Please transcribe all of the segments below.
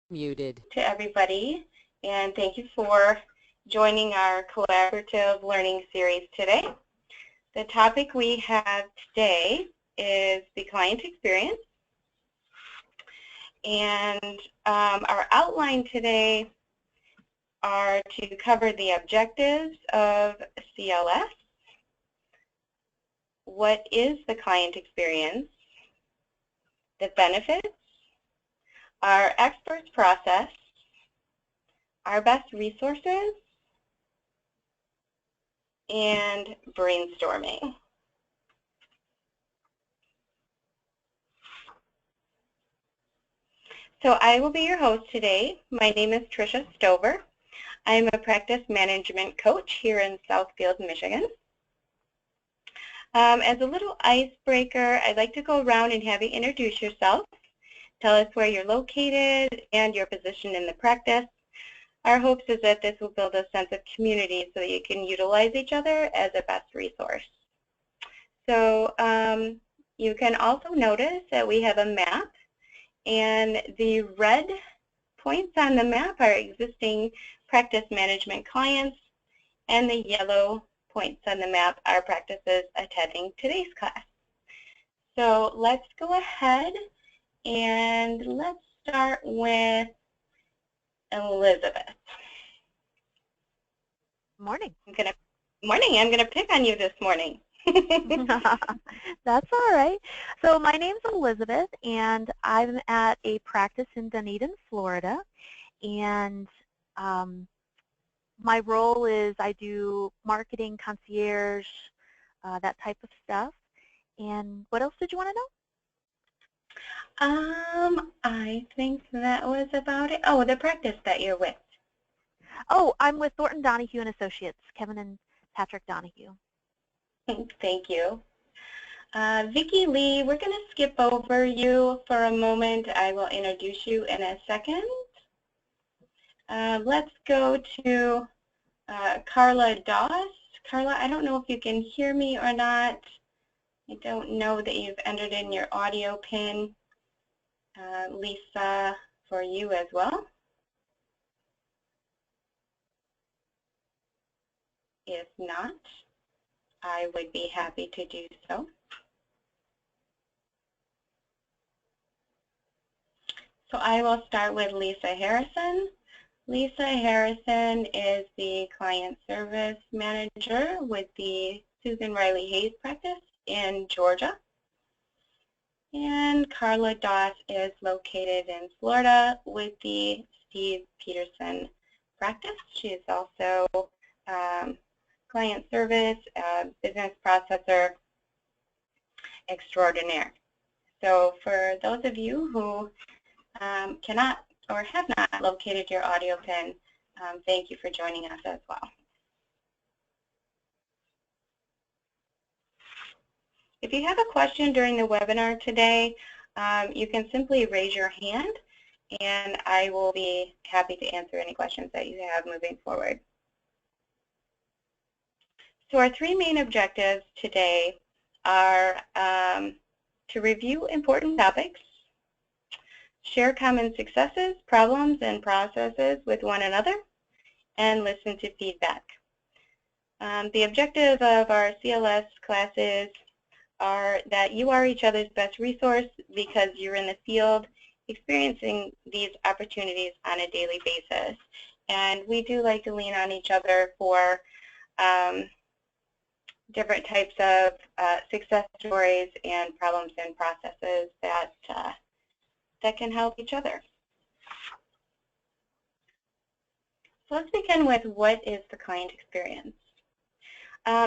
Muted. To everybody, and thank you for joining our collaborative learning series today. The topic we have today is the client experience, and our outline today are to cover the objectives of CLS, what is the client experience, the benefits, our experts process, our best resources, and brainstorming. So I will be your host today. My name is Tricia Stover. I'm a practice management coach here in Southfield, Michigan. As a little icebreaker, I'd like to go around and have you introduce yourself. Tell us where you're located and your position in the practice. Our hopes is that this will build a sense of community so that you can utilize each other as a best resource. So you can also notice that we have a map, and the red points on the map are existing practice management clients, and the yellow points on the map are practices attending today's class. So let's go ahead and let's start with Elizabeth. Morning. I'm gonna pick on you this morning. That's all right. So my name's Elizabeth, and I'm at a practice in Dunedin, Florida. And my role is I do marketing, concierge, that type of stuff. And what else did you want to know? I think that was about it. Oh, the practice that you're with. Oh, I'm with Thornton Donahue and Associates, Kevin and Patrick Donahue. Thank you. Vicki Lee, we're going to skip over you for a moment. I will introduce you in a second. Let's go to Carla Doss. Carla, I don't know if you can hear me or not. I don't know that you've entered in your audio pin. Lisa, for you as well. If not, I would be happy to do so. So I will start with Lisa Harrison. Lisa Harrison is the Client Service Manager with the Susan Riley Hayes practice in Georgia. And Carla Doss is located in Florida with the Steve Peterson practice. She is also Client Service Business Processor Extraordinaire. So for those of you who cannot or have not located your audio pin, thank you for joining us as well. If you have a question during the webinar today, you can simply raise your hand, and I will be happy to answer any questions that you have moving forward. So our three main objectives today are to review important topics, share common successes, problems, and processes with one another, and listen to feedback. The objective of our CLS classes are that you are each other's best resource because you're in the field experiencing these opportunities on a daily basis. And we do like to lean on each other for different types of success stories and problems and processes that can help each other. So let's begin with what is the client experience.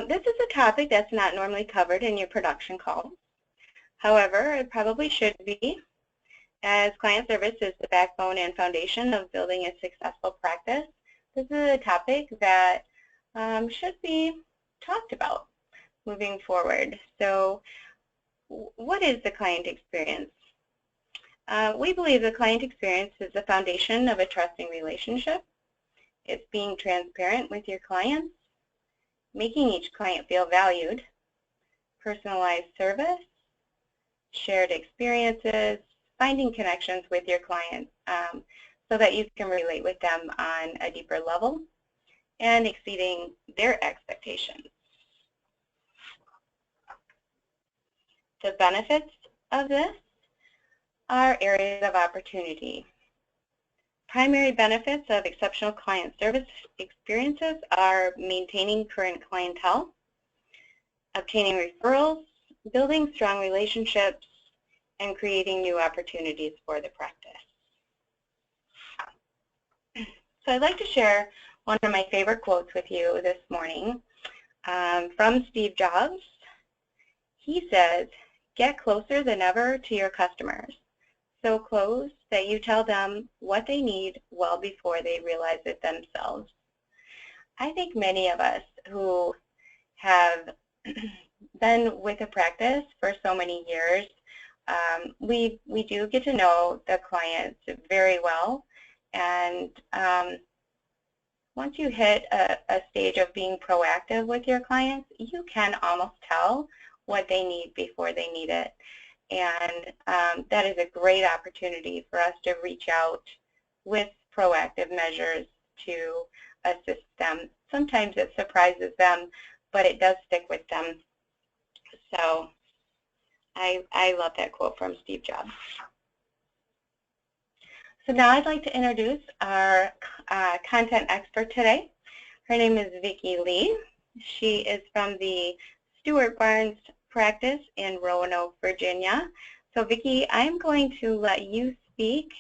This is a topic that's not normally covered in your production calls. However, it probably should be, as client service is the backbone and foundation of building a successful practice. This is a topic that should be talked about moving forward. So what is the client experience? We believe the client experience is the foundation of a trusting relationship. It's being transparent with your clients, making each client feel valued, personalized service, shared experiences, finding connections with your client. so that you can relate with them on a deeper level and exceeding their expectations. The benefits of this are areas of opportunity. Primary benefits of exceptional client service experiences are maintaining current clientele, obtaining referrals, building strong relationships, and creating new opportunities for the practice. So I'd like to share one of my favorite quotes with you this morning from Steve Jobs. He says, "Get closer than ever to your customers, so close that you tell them what they need well before they realize it themselves." I think many of us who have been with a practice for so many years, we do get to know the clients very well, and once you hit a stage of being proactive with your clients, you can almost tell what they need before they need it. And that is a great opportunity for us to reach out with proactive measures to assist them. Sometimes it surprises them, but it does stick with them. So I love that quote from Steve Jobs. So now I'd like to introduce our content expert today. Her name is Vicki Lee. She is from the Stewart Barnes practice in Roanoke, Virginia. So Vicki, I'm going to let you speak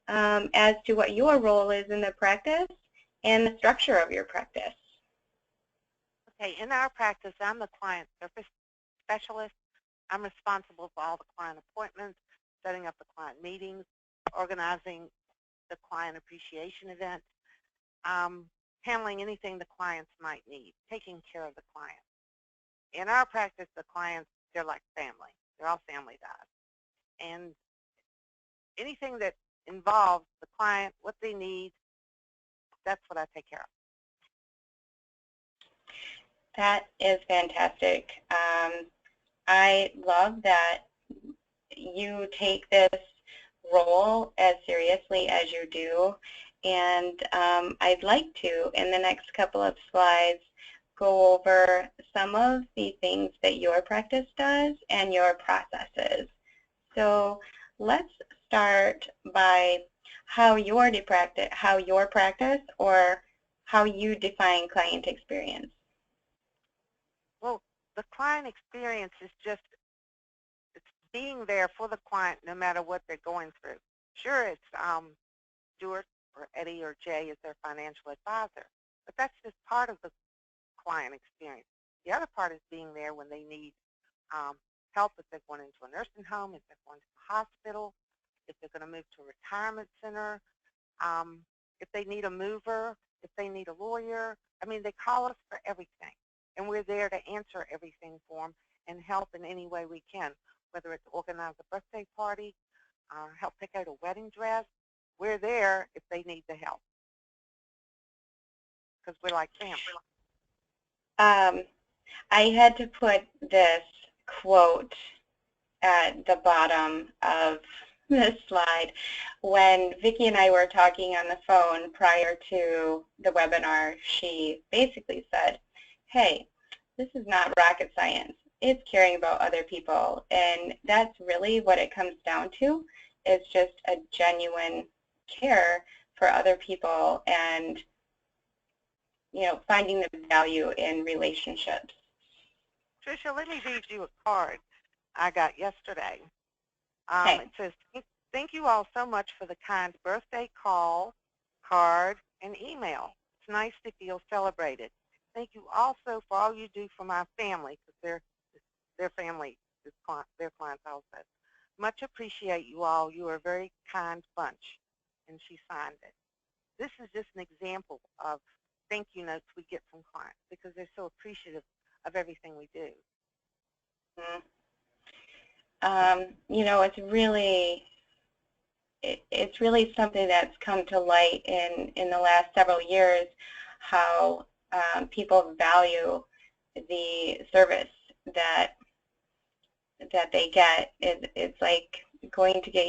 as to what your role is in the practice and the structure of your practice. Okay, in our practice, I'm the client service specialist. I'm responsible for all the client appointments, setting up the client meetings, organizing the client appreciation event, handling anything the clients might need, taking care of the client. In our practice, the clients, they're like family. They're all family to us. And anything that involves the client, what they need, that's what I take care of. That is fantastic. I love that you take this role as seriously as you do, and I'd like to, in the next couple of slides, go over some of the things that your practice does and your processes. So let's start by how your practice or how you define client experience. Well, the client experience is just being there for the client no matter what they're going through. Sure, it's Stuart or Eddie or Jay is their financial advisor, but that's just part of the client experience. The other part is being there when they need help, if they're going into a nursing home, if they're going to a hospital, if they're going to move to a retirement center, if they need a mover, if they need a lawyer. I mean, they call us for everything, and we're there to answer everything for them and help in any way we can, whether it's organize a birthday party, help pick out a wedding dress. We're there if they need the help because we're like family. I had to put this quote at the bottom of this slide. When Vicki and I were talking on the phone prior to the webinar, she basically said, "Hey, this is not rocket science. It's caring about other people." And that's really what it comes down to, is just a genuine care for other people and, you know, finding the value in relationships. Tricia, let me read you a card I got yesterday. Okay. It says, "Thank you all so much for the kind birthday call, card, and email. It's nice to feel celebrated. Thank you also for all you do for my family," because their family is their clients also. "Much appreciate you all. You are a very kind bunch." And she signed it. This is just an example of thank you notes we get from clients because they're so appreciative of everything we do. You know, it's really something that's come to light in the last several years, how people value the service that they get. It's like going to get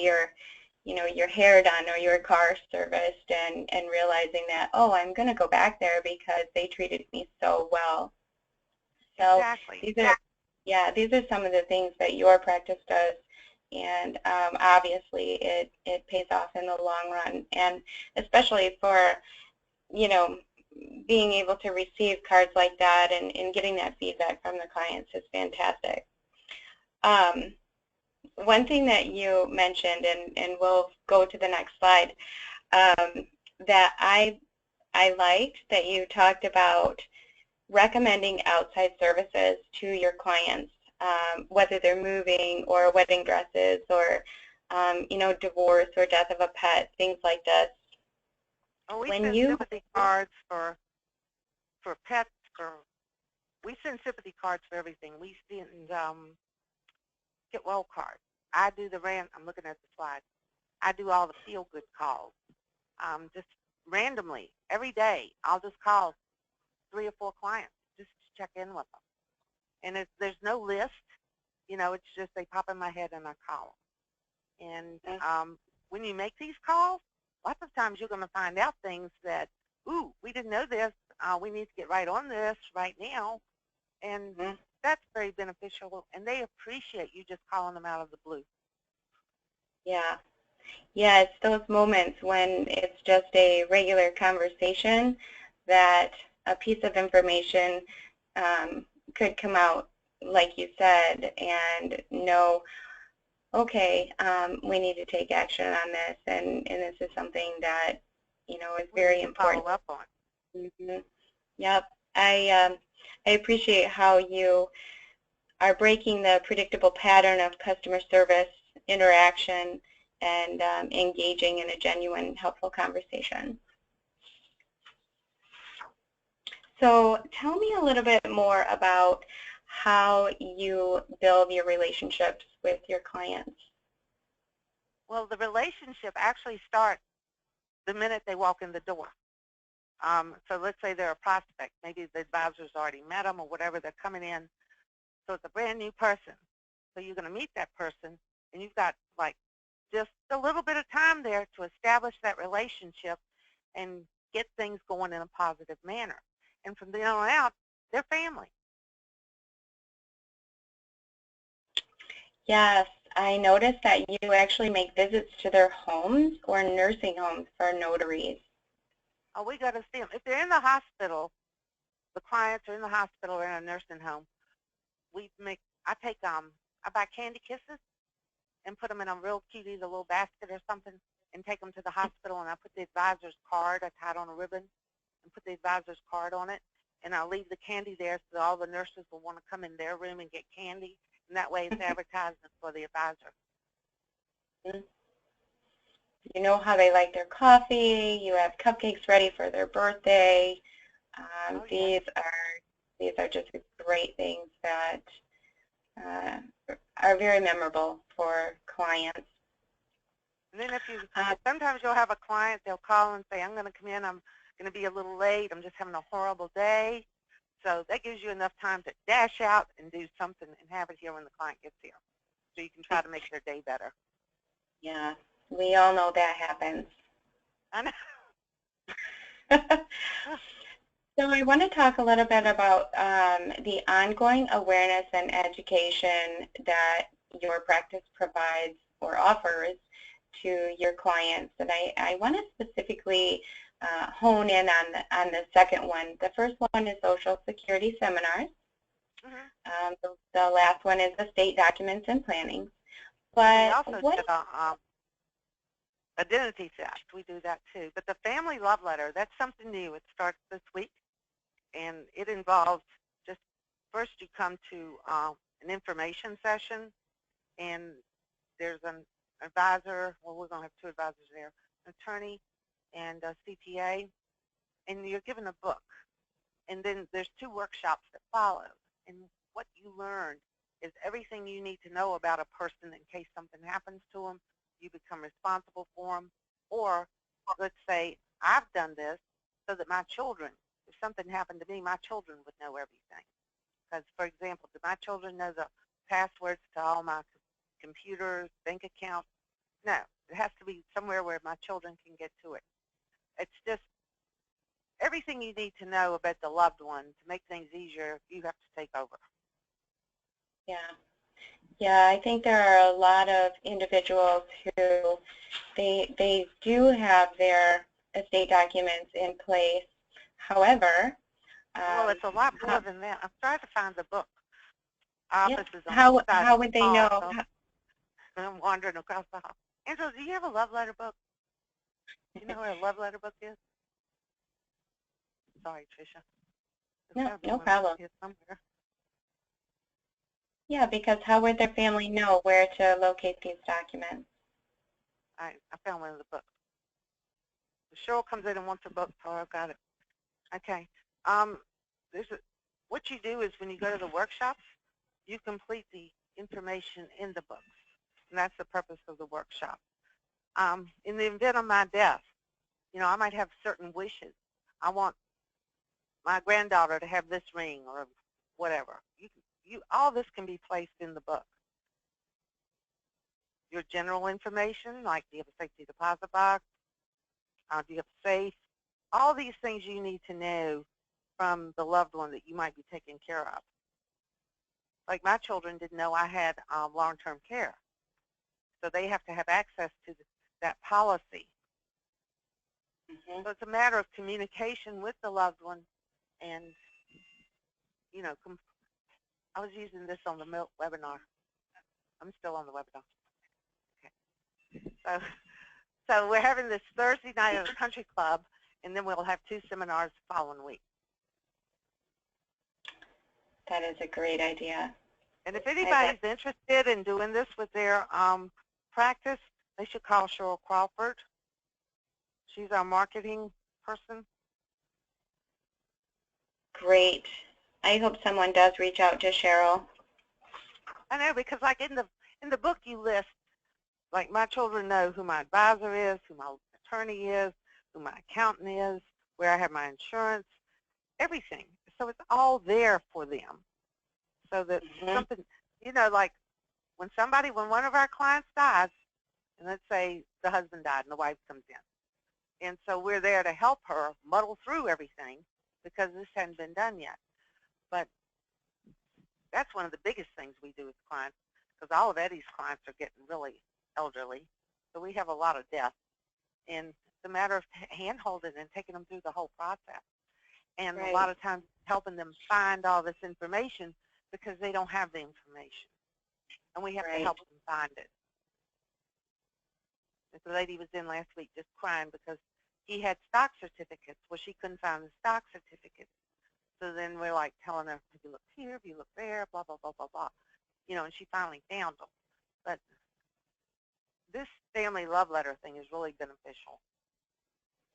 your hair done or your car serviced, and realizing that, oh, I'm going to go back there because they treated me so well. So Exactly. these are some of the things that your practice does, and obviously it pays off in the long run, and especially for, you know, being able to receive cards like that and getting that feedback from the clients is fantastic. One thing that you mentioned, and we'll go to the next slide, that I liked that you talked about recommending outside services to your clients, whether they're moving or wedding dresses or, divorce or death of a pet, things like this. Oh, we When send you, sympathy cards for pets. We send sympathy cards for everything. We send get well cards. I do I'm looking at the slide. I do all the feel good calls. Just randomly every day, I'll just call 3 or 4 clients just to check in with them. And there's no list. It's just they pop in my head and I call them. And when you make these calls, lots of times you're going to find out things that, ooh, we didn't know this. We need to get right on this right now. And that's very beneficial, and they appreciate you just calling them out of the blue. yeah, it's those moments when it's just a regular conversation that a piece of information could come out, like you said, and know, okay, we need to take action on this, and this is something that, is very important. Follow up on. Yep. I appreciate how you are breaking the predictable pattern of customer service interaction and engaging in a genuine, helpful conversation. So tell me a little bit more about how you build your relationships with your clients. Well, the relationship actually starts the minute they walk in the door. So let's say they're a prospect. Maybe the advisor's already met them or whatever. They're coming in. So it's a brand new person. So you're going to meet that person, and you've got like just a little bit of time there to establish that relationship and get things going in a positive manner. And from then on out, they're family. Yes, I noticed that you actually make visits to their homes or nursing homes for notaries. Oh, we got to see them. If they're in the hospital, the clients are in the hospital or in a nursing home, I buy candy kisses and put them in a real cute either little basket or something and take them to the hospital, and I put the advisor's card, I tie it on a ribbon and put the advisor's card on it, and I'll leave the candy there so that all the nurses will want to come in their room and get candy, and that way it's advertisement for the advisor. You know how they like their coffee, you have cupcakes ready for their birthday. These are just great things that are very memorable for clients. And then sometimes you'll have a client, they'll call and say, I'm going to come in, I'm going to be a little late, I'm just having a horrible day. So that gives you enough time to dash out and do something and have it here when the client gets here. So you can try to make their day better. Yeah, we all know that happens. I know. So I want to talk a little bit about the ongoing awareness and education that your practice provides or offers to your clients. And I want to specifically hone in on the second one. The first one is Social Security seminars. The last one is estate documents and planning. But we also did identity theft. We do that too. But the family love letter, that's something new. It starts this week, and it involves just first you come to an information session, and there's an advisor. Well, we're going to have 2 advisors there, an attorney and a CPA, and you're given a book. And then there's 2 workshops that follow. And what you learn is everything you need to know about a person in case something happens to them. You become responsible for them. Or let's say I've done this so that my children, if something happened to me, my children would know everything. Because, for example, do my children know the passwords to all my computers, bank accounts? No. It has to be somewhere where my children can get to it. It's just everything you need to know about the loved one to make things easier. You have to take over. Yeah. Yeah, I think there are a lot of individuals who they do have their estate documents in place. However, Well, it's a lot more than that. I'm trying to find the book. yeah, Office is on the side how of would the they hall, know? so I'm wandering across the hall. Angela, do you have a love letter book? Do you know where a love letter book is? Sorry, Tricia. No, no problem. Here somewhere. Yeah, because how would their family know where to locate these documents? I found one of the books. Cheryl comes in and wants a book, so I've got it. Okay. What you do is when you go to the workshops, you complete the information in the books, and that's the purpose of the workshop. In the event of my death, I might have certain wishes. I want my granddaughter to have this ring or whatever. All this can be placed in the book. Your general information, like do you have a safety deposit box? Do you have a safe? All these things you need to know from the loved one that you might be taking care of. Like my children didn't know I had long-term care, so they have to have access to that policy. So it's a matter of communication with the loved one, and I was using this on the webinar. I'm still on the webinar. Okay. So we're having this Thursday night at the country club, and then we'll have 2 seminars the following week. That is a great idea. And if anybody's interested in doing this with their practice, they should call Cheryl Crawford. She's our marketing person. Great. I hope someone does reach out to Cheryl. I know, because like in the book you list, like my children know who my advisor is, who my attorney is, who my accountant is, where I have my insurance, everything. So it's all there for them. So that something, like when one of our clients dies, and let's say the husband died and the wife comes in. And so we're there to help her muddle through everything because this hadn't been done yet. But that's one of the biggest things we do with clients, because all of Eddie's clients are getting really elderly. So we have a lot of death. And it's a matter of hand-holding and taking them through the whole process. And a lot of times helping them find all this information because they don't have the information. And we have to help them find it. The lady was in last week just crying because he had stock certificates. Well, she couldn't find the stock certificates. So then we're like telling her, if you look here, if you look there, blah, blah, blah, blah, blah. And she finally found them. But this family love letter thing is really beneficial.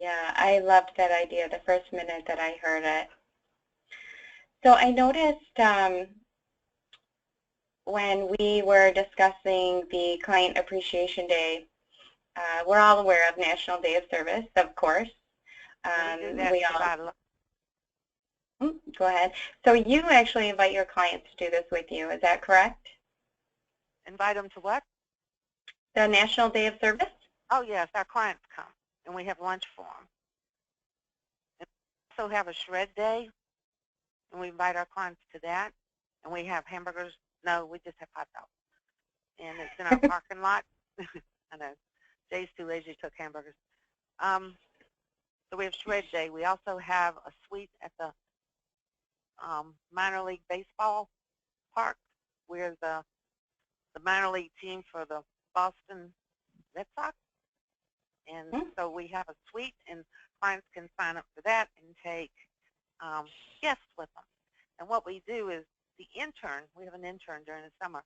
Yeah, I loved that idea the first minute that I heard it. So I noticed when we were discussing the Client Appreciation Day, we're all aware of National Day of Service, of course. Go ahead. So you actually invite your clients to do this with you, is that correct? Invite them to what? The National Day of Service? Oh, yes, our clients come, and we have lunch for them. And we also have a shred day, and we invite our clients to that. And we have hamburgers. No, we just have hot dogs. And it's in our parking lot. I know. Jay's too lazy to cook hamburgers. So we have shred day. We also have a suite at the minor league baseball park, where the minor league team for the Boston Red Sox. And so we have a suite, and clients can sign up for that and take guests with them. And what we do is the intern, we have an intern during the summer,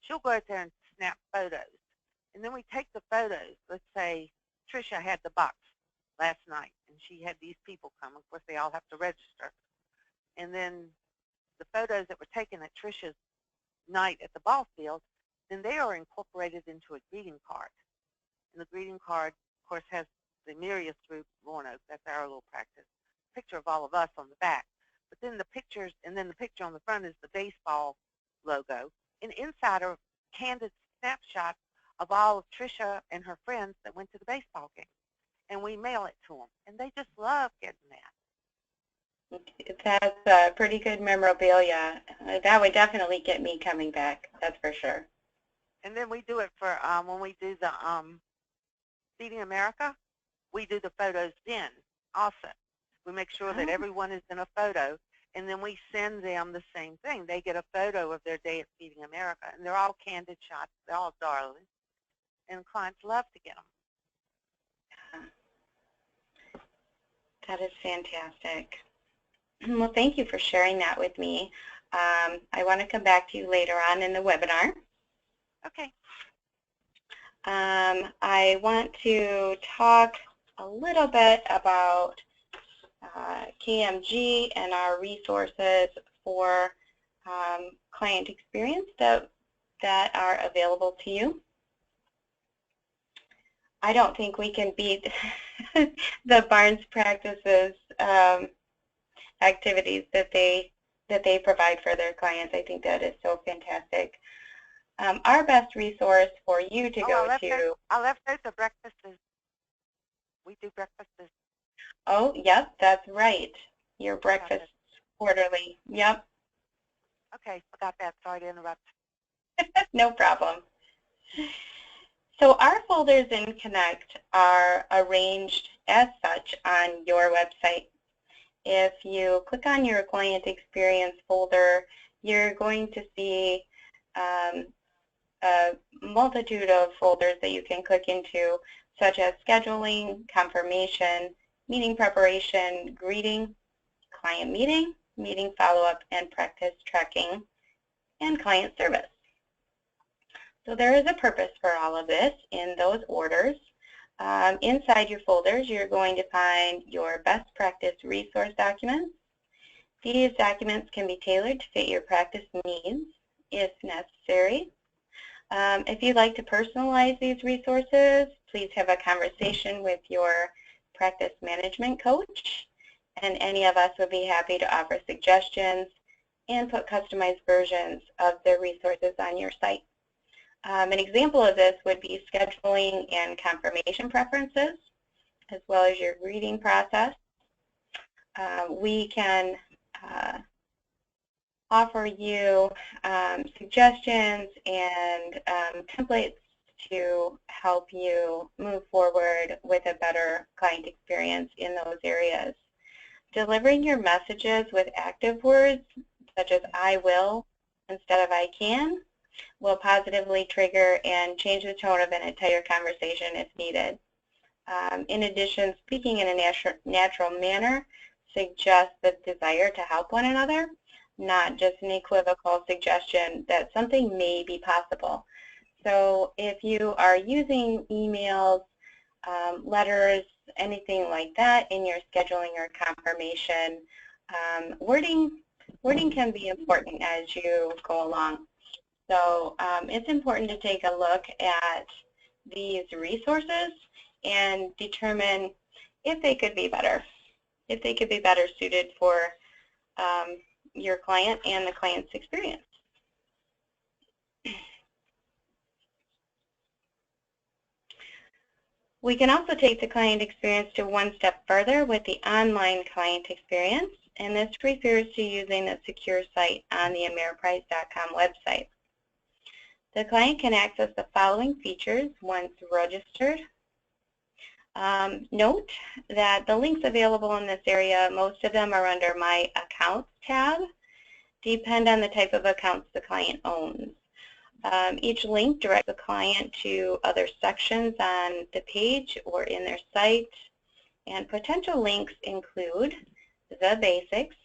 she'll go out there and snap photos. And then we take the photos. Let's say Tricia had the box last night, and she had these people come. Of course, they all have to register. And then the photos that were taken at Tricia's night at the ball field, then they are incorporated into a greeting card. And the greeting card, of course, has the Mirius group, Roanoke, that's our little practice, picture of all of us on the back. But then the pictures, and then the picture on the front is the baseball logo. And inside are candid snapshots of all of Tricia and her friends that went to the baseball game. And we mail it to them. And they just love getting that. That's pretty good memorabilia. That would definitely get me coming back, that's for sure. And then we do it for when we do the Feeding America, we do the photos then also. We make sure that everyone is in a photo, and then we send them the same thing. They get a photo of their day at Feeding America, and they're all candid shots. They're all darling, and clients love to get them. That is fantastic. Well, thank you for sharing that with me. I want to come back to you later on in the webinar. Okay. I want to talk a little bit about KMG and our resources for client experience that are available to you. I don't think we can beat the Barnes practices activities that they provide for their clients. I think that is so fantastic. Our best resource for you to go to. I left out the breakfasts. We do breakfasts. Oh, yep, that's right. Your breakfast quarterly. Yep. Okay, forgot that. Sorry to interrupt. No problem. So our folders in Connect are arranged as such on your website. If you click on your client experience folder, you're going to see a multitude of folders that you can click into, such as scheduling, confirmation, meeting preparation, greeting, client meeting, meeting follow-up, and practice tracking, and client service. So there is a purpose for all of this in those orders. Inside your folders, you're going to find your best practice resource documents. These documents can be tailored to fit your practice needs if necessary. If you'd like to personalize these resources, please have a conversation with your practice management coach, and any of us would be happy to offer suggestions and put customized versions of the resources on your site. An example of this would be scheduling and confirmation preferences, as well as your greeting process. We can offer you suggestions and templates to help you move forward with a better client experience in those areas. Delivering your messages with active words, such as I will instead of I can, will positively trigger and change the tone of an entire conversation if needed. In addition, speaking in a natural manner suggests the desire to help one another, not just an equivocal suggestion that something may be possible. So if you are using emails, letters, anything like that in your scheduling or confirmation, wording can be important as you go along. So it's important to take a look at these resources and determine if they could be better, suited for your client and the client's experience. We can also take the client experience to one step further with the online client experience, and this refers to using the secure site on the Ameriprise.com website. The client can access the following features once registered. Note that the links available in this area, most of them are under My Accounts tab, depend on the type of accounts the client owns. Each link directs the client to other sections on the page or in their site, and potential links include the basics,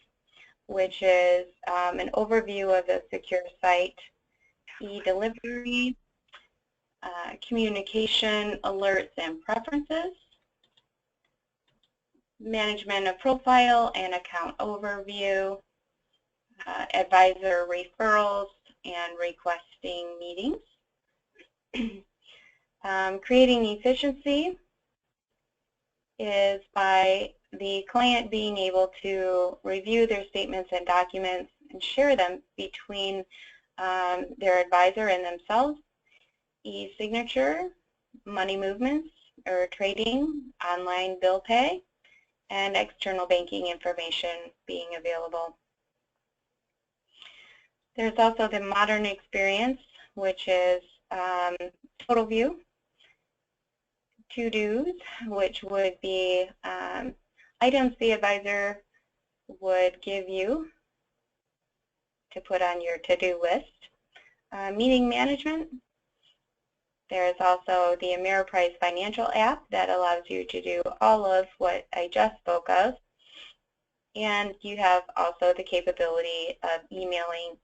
which is an overview of the secure site, e-delivery, communication, alerts, and preferences, management of profile and account overview, advisor referrals, and requesting meetings. Creating efficiency is by the client being able to review their statements and documents and share them between their advisor and themselves, e-signature, money movements or trading, online bill pay, and external banking information being available. There's also the modern experience, which is total view, to-dos, which would be items the advisor would give you to put on your to-do list. Meeting management. There's also the Ameriprise Financial app that allows you to do all of what I just spoke of. And you have also the capability of emailing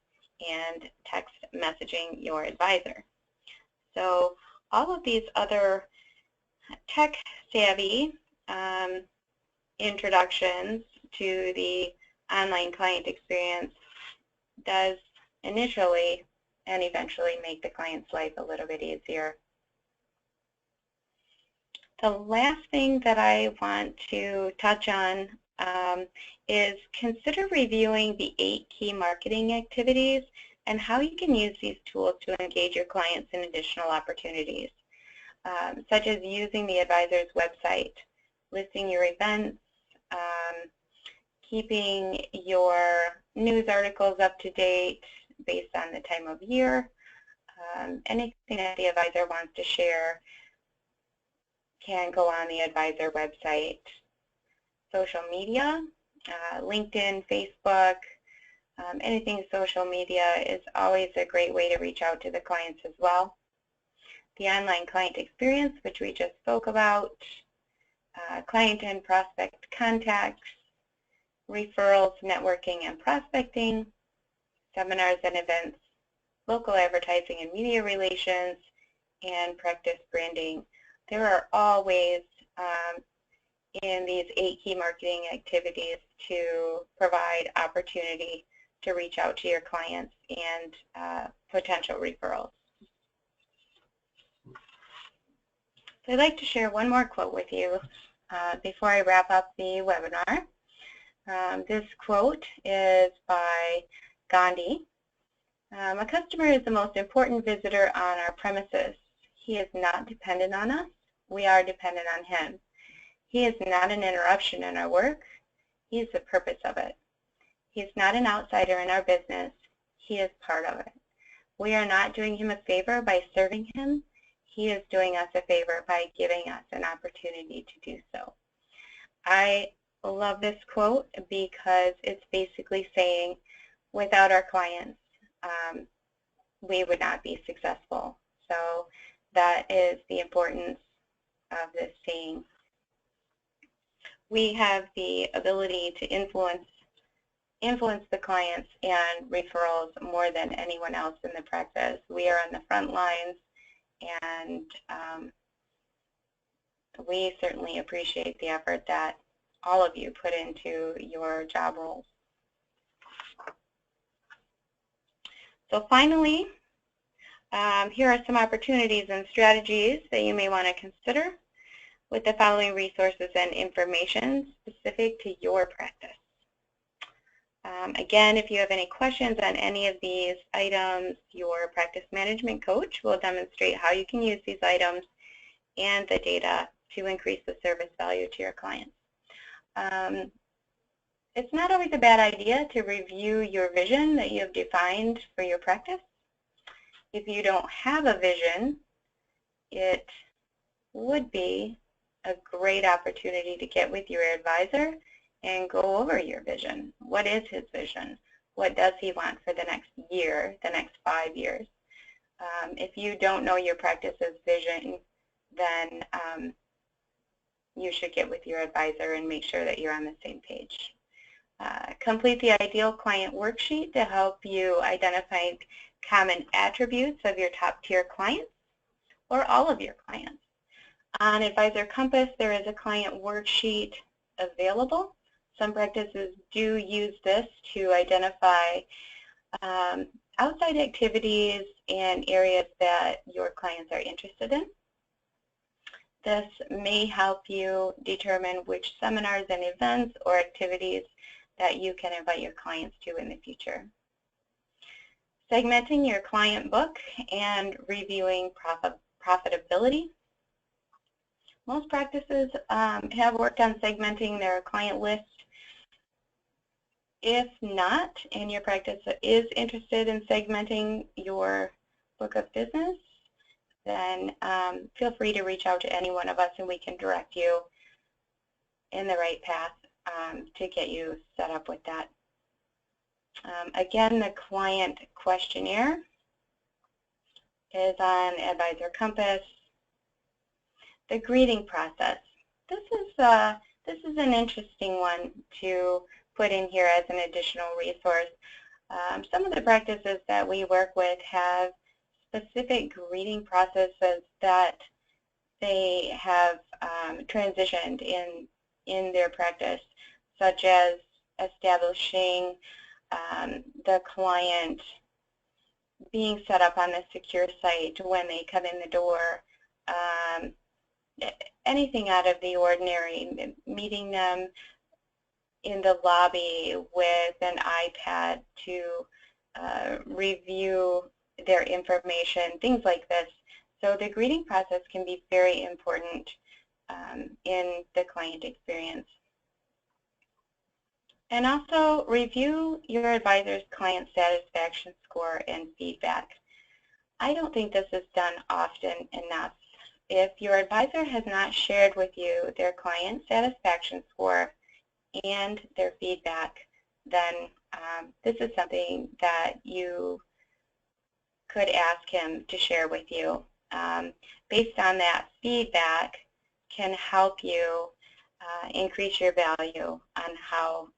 and text messaging your advisor. So all of these other tech-savvy introductions to the online client experience does initially and eventually make the client's life a little bit easier. The last thing that I want to touch on is consider reviewing the 8 key marketing activities and how you can use these tools to engage your clients in additional opportunities, such as using the advisor's website, listing your events, keeping your news articles up to date based on the time of year. Anything that the advisor wants to share can go on the advisor website. Social media, LinkedIn, Facebook, anything social media is always a great way to reach out to the clients as well. The online client experience, which we just spoke about, client and prospect contacts, referrals, networking and prospecting, seminars and events, local advertising and media relations, and practice branding. There are all ways in these 8 key marketing activities to provide opportunity to reach out to your clients and potential referrals. So I'd like to share one more quote with you before I wrap up the webinar. This quote is by Gandhi. A customer is the most important visitor on our premises. He is not dependent on us. We are dependent on him. He is not an interruption in our work. He is the purpose of it. He is not an outsider in our business. He is part of it. We are not doing him a favor by serving him. He is doing us a favor by giving us an opportunity to do so. I love this quote because it's basically saying without our clients, we would not be successful. So that is the importance of this saying. We have the ability to influence the clients and referrals more than anyone else in the practice. We are on the front lines, and we certainly appreciate the effort that all of you put into your job roles. So finally, here are some opportunities and strategies that you may want to consider with the following resources and information specific to your practice. Again, if you have any questions on any of these items, your practice management coach will demonstrate how you can use these items and the data to increase the service value to your clients. It's not always a bad idea to review your vision that you have defined for your practice. If you don't have a vision, it would be a great opportunity to get with your advisor and go over your vision. What is his vision? What does he want for the next year, the next 5 years? If you don't know your practice's vision, then you should get with your advisor and make sure that you're on the same page. Complete the ideal client worksheet to help you identify common attributes of your top-tier clients or all of your clients. On Advisor Compass, there is a client worksheet available. Some practices do use this to identify outside activities and areas that your clients are interested in. This may help you determine which seminars and events or activities that you can invite your clients to in the future. segmenting your client book and reviewing profitability. Most practices have worked on segmenting their client list. If not, and your practice is interested in segmenting your book of business, then feel free to reach out to any one of us and we can direct you in the right path to get you set up with that. Again, the client questionnaire is on Advisor Compass. The greeting process. This is an interesting one to put in here as an additional resource. Some of the practices that we work with have specific greeting processes that they have transitioned in their practice, such as establishing the client being set up on a secure site when they come in the door, anything out of the ordinary, meeting them in the lobby with an iPad to review their information, things like this. So the greeting process can be very important in the client experience. And also review your advisor's client satisfaction score and feedback. I don't think this is done often enough. If your advisor has not shared with you their client satisfaction score and their feedback, then this is something that you could ask him to share with you. Based on that feedback can help you increase your value on how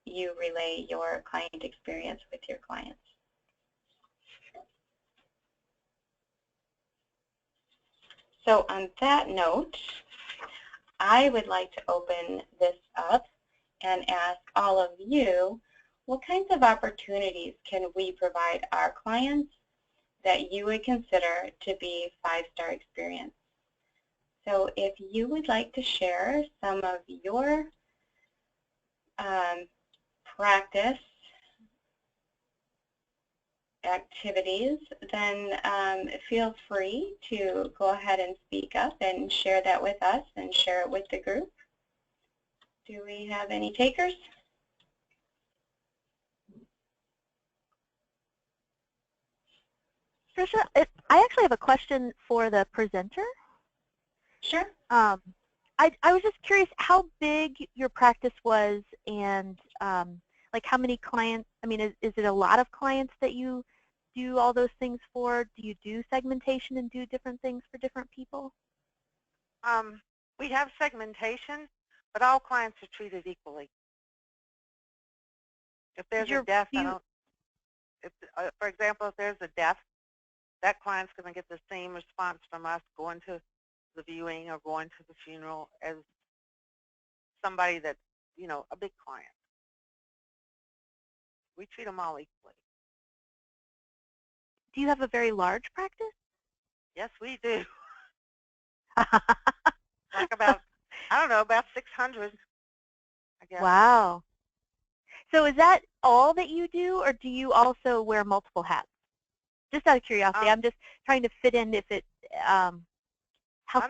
you relay your client experience with your clients. So on that note, I would like to open this up and ask all of you, what kinds of opportunities can we provide our clients that you would consider to be five-star experience? So if you would like to share some of your practice activities, then feel free to go ahead and speak up and share that with us and share it with the group. Do we have any takers? Tricia, I actually have a question for the presenter. Sure. I was just curious how big your practice was and like how many clients, I mean, is it a lot of clients that you do all those things for? Do you do segmentation and do different things for different people? We have segmentation, but all clients are treated equally. If there's a death, for example, if there's a death, that client's going to get the same response from us going to the viewing or going to the funeral as somebody that's, you know, a big client. We treat them all equally. Do you have a very large practice? Yes, we do. Like about, I don't know, about 600, I guess. Wow. So is that all that you do, or do you also wear multiple hats? Just out of curiosity, I'm just trying to fit in if it, how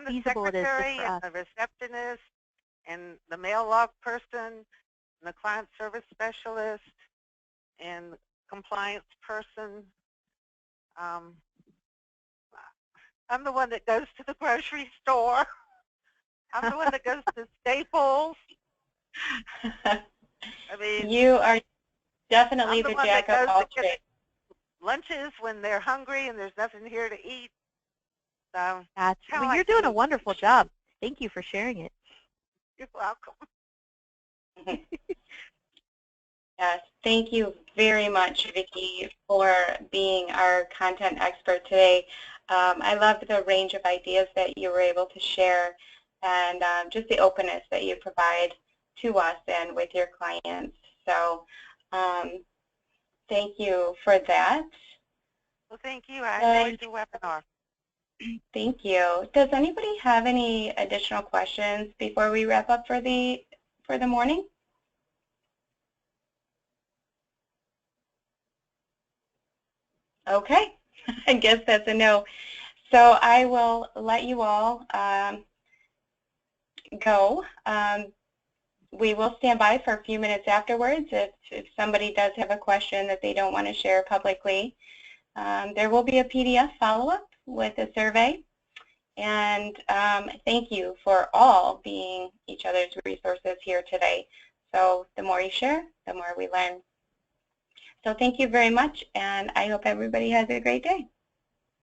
feasible it is for us. I'm the secretary and the receptionist and the mail log person and the client service specialist and compliance person. I'm the one that goes to the grocery store. I'm the one that goes to Staples. I mean, you are definitely the jack of all trades. Lunches when they're hungry and there's nothing here to eat. So well, you're doing a wonderful job. Thank you for sharing it. You're welcome. Yes, thank you very much, Vicki, for being our content expert today. I loved the range of ideas that you were able to share and just the openness that you provide to us and with your clients. So thank you for that. Well, thank you. I enjoyed your webinar. Thank you. Does anybody have any additional questions before we wrap up for the morning? Okay, I guess that's a no. So I will let you all go. We will stand by for a few minutes afterwards if somebody does have a question that they don't want to share publicly. There will be a PDF follow-up with a survey. And thank you for all being each other's resources here today. So the more you share, the more we learn. So thank you very much, and I hope everybody has a great day.